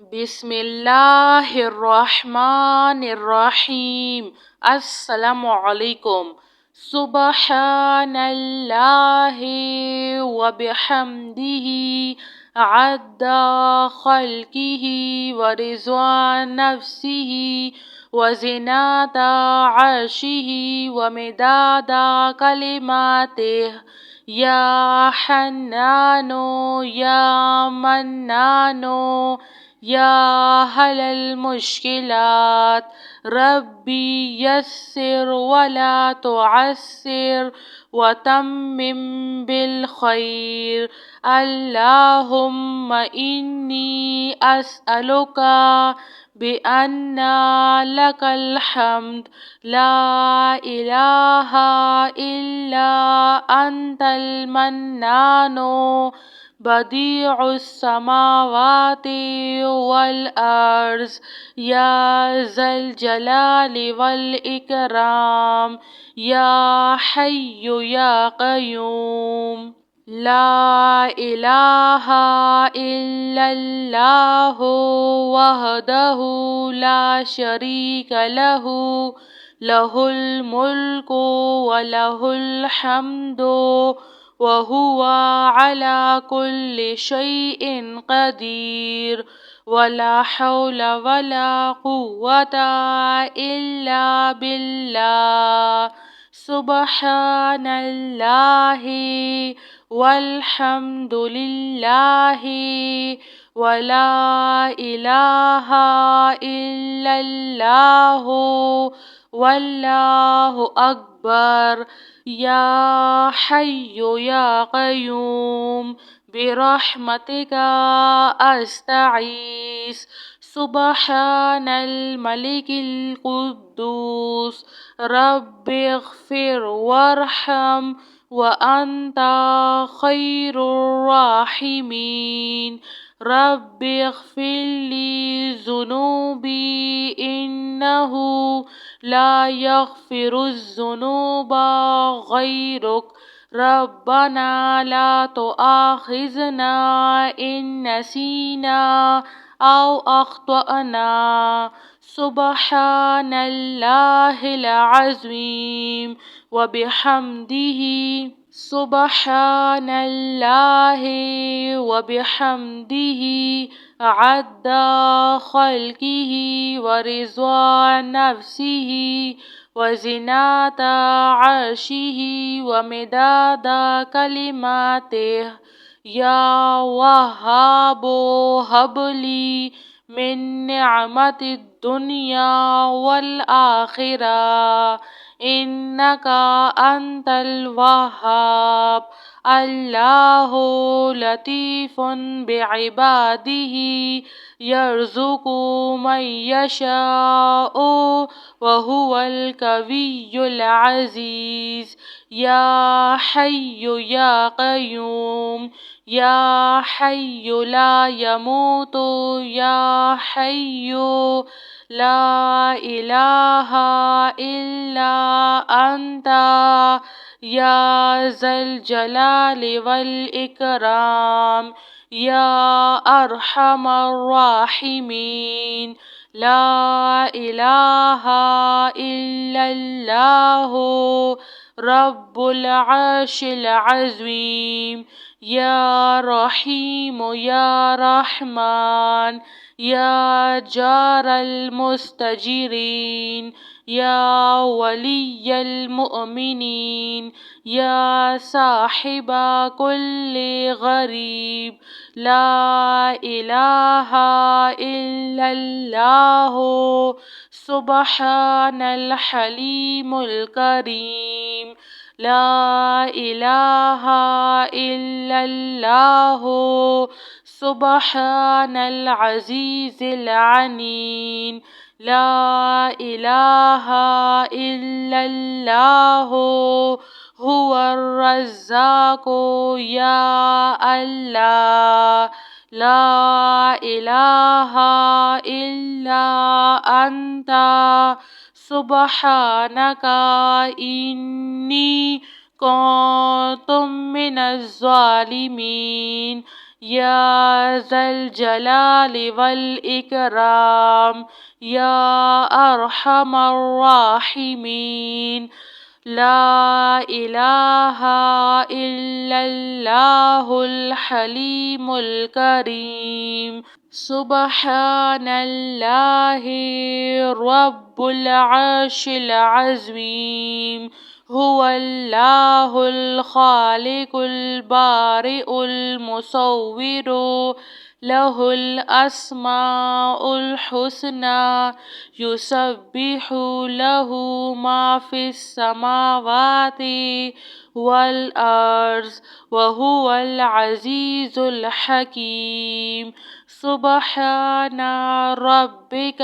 بسم اللہ الرحمن الرحیم۔ السلام علیکم۔ سبحان اللہ وبحمدہ عد خلقہ ورضوان نفسہ وزنات عرشہ ومداد کلماتہ۔ یا حنان یا منان یا حل المشکلات، ربی یسر ولا تعسر وتمم بالخیر۔ اللہم انی اسألک بأن لک الحمد لا الہ الا انت المنان بدیع السماوات والارض یا ذا الجلال والاکرام یا حی یا قیوم۔ لا الہ الا اللہ وحدہ لا شریک لہ، لہ الملک ولہ الحمد وہو علی کل شیء قدیر۔ ولا حول ولا قوة الا باللہ۔ سبحان اللہ والحمد للہ ولا الہ الا اللہ واللہ اکبر۔ یا حی یا قیوم برحمتک استغیث۔ سبحان الملک القدوس رب اغفر وارحم وانت خیر الراحمین۔ رب اغفر لی ذنوبی انہ لا یغفر الذنوب غیرک۔ ربنا لا تؤاخذنا ان نسینا او اخطأنا۔ سبحان اللہ العظیم وبحمدہ۔ سبحان اللہ وبحمدہ عد خلقہ ورضوان نفسہ وزنات عرشہ ومداد کلماتہ۔ یا وہاب ہب لی من نعمت الدنیا والآخرہ انک انت الوہاب۔ اللہ لطیف بعبادہ یرزق من یشاء وہو القوی العزیز۔ یا حی یا قیوم یا حی لا یموت یا حی لا الہ الا انت یا ذا الجلال والاکرام یا ارحم الراحمین۔ لا الہ الا اللہ رب العرش العظیم۔ یا رحیم یا رحمن یا جار المستجیرین یا ولی المؤمنین یا صاحب کل غریب۔ لا الہ الا اللہ سبحان الحلیم الکریم۔ لا الہ الا اللہ سبحان العزیز العلیم۔ لا الہ الا اللہ هو الرزاق یا اللہ۔ لا الہ الا انت سبحانک انی کنت من الظالمین۔ يا ذا الجلال والإكرام يا أرحم الراحمين. لا إله إلا الله الحليم الكريم. سبحان الله رب العرش العظيم. هو الله الخالق البارئ المصور، له الأسماء الحسنى، يسبح له ما في السماوات والأرض وهو العزيز الحكيم. سبحان ربك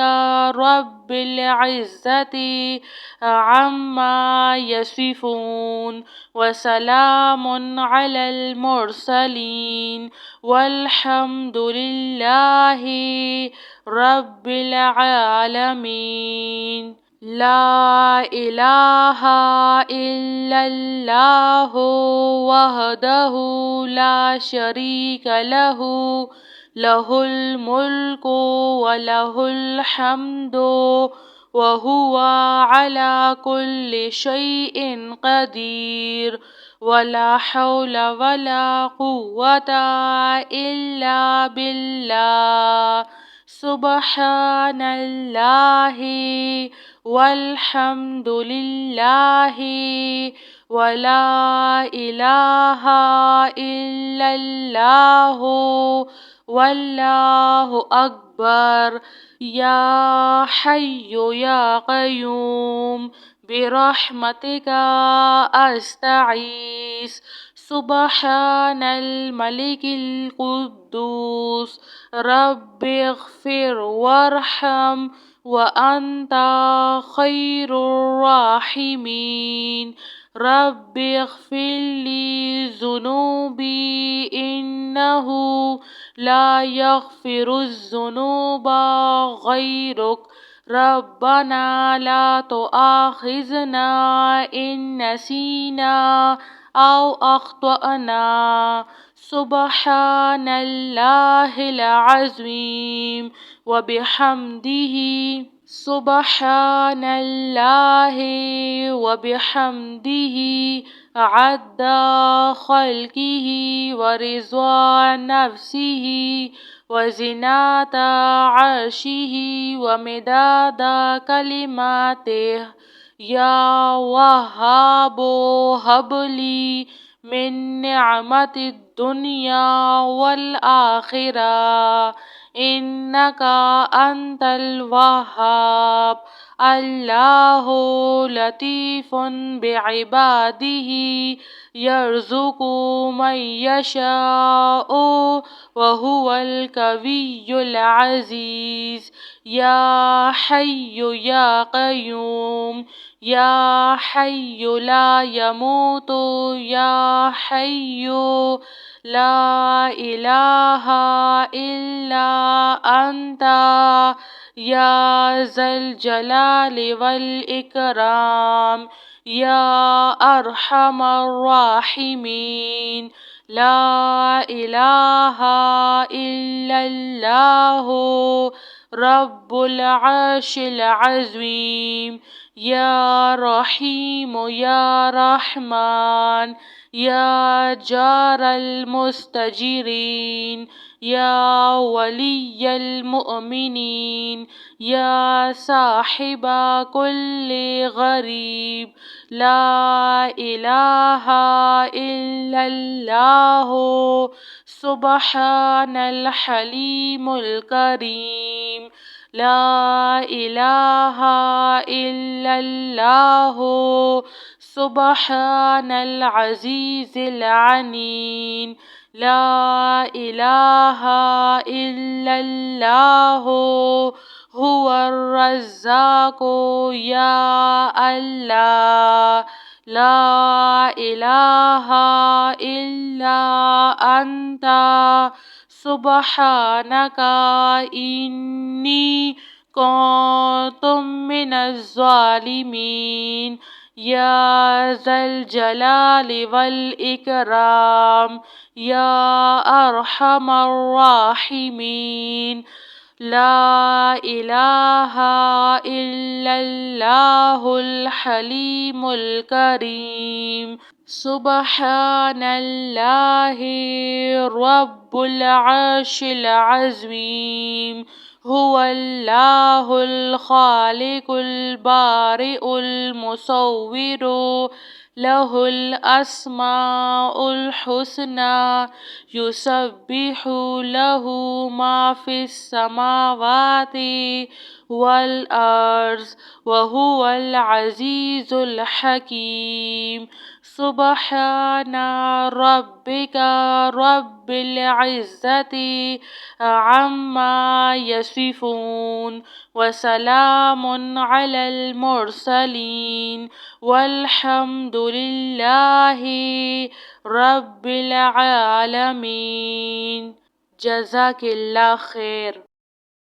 رب العزة عما يصفون، وسلام على المرسلين، والحمد لله رب العالمين. لا إله إلا الله وحده لا شريك له، له الملك وله الحمد وهو على كل شيء قدير. ولا حول ولا قوة إلا بالله. سبحان الله والحمد لله ولا إله إلا الله والله أكبر. يا حي يا قيوم برحمتك أستغيث. سبحان الملك القدوس رب اغفر وارحم وأنت خير الراحمين. رب اغفر لي ذنوبي إنه لا يغفر الذنوب غيرك. ربنا لا تؤاخذنا إن نسينا أو أخطأنا. سبحان الله العظيم وبحمده. سبحان الله وبحمده عد خلقه ورضا نفسه وزنة عرشه ومداد كلماته. يا وهاب هب لي من نعمة الدنيا والآخرة إنك أنت الوهاب. الله لطيف بعباده يرزق من يشاء وهو القوي العزيز. يا حي يا قيوم يا حي لا يموت يا حي لا إله إلا أنت يا ذا الجلال والإكرام يا أرحم الراحمين. لا إله إلا الله رب العرش العظيم. يا رحيم يا رحمن يا جار المستجيرين يا ولي المؤمنين يا صاحب كل غريب. لا إله إلا الله سبحان الحليم الكريم. لا إله إلا الله سبحان العزيز العليم. لا إله إلا الله هو الرزاق يا الله. لا إله إلا أنت سبحانك إني كنت من الظالمين. يا ذا الجلال والإكرام يا أرحم الراحمين. لا إله إلا الله الحليم الكريم. سبحان الله رب العرش العظيم. هو الله الخالق البارئ المصور له الأسماء الحسنى يسبح له ما في السماوات والأرض وهو العزيز الحكيم. سبحان ربك رب العزة عما يصفون وسلام على المرسلين والحمد لله رب العالمين. جزاک اللہ خیر.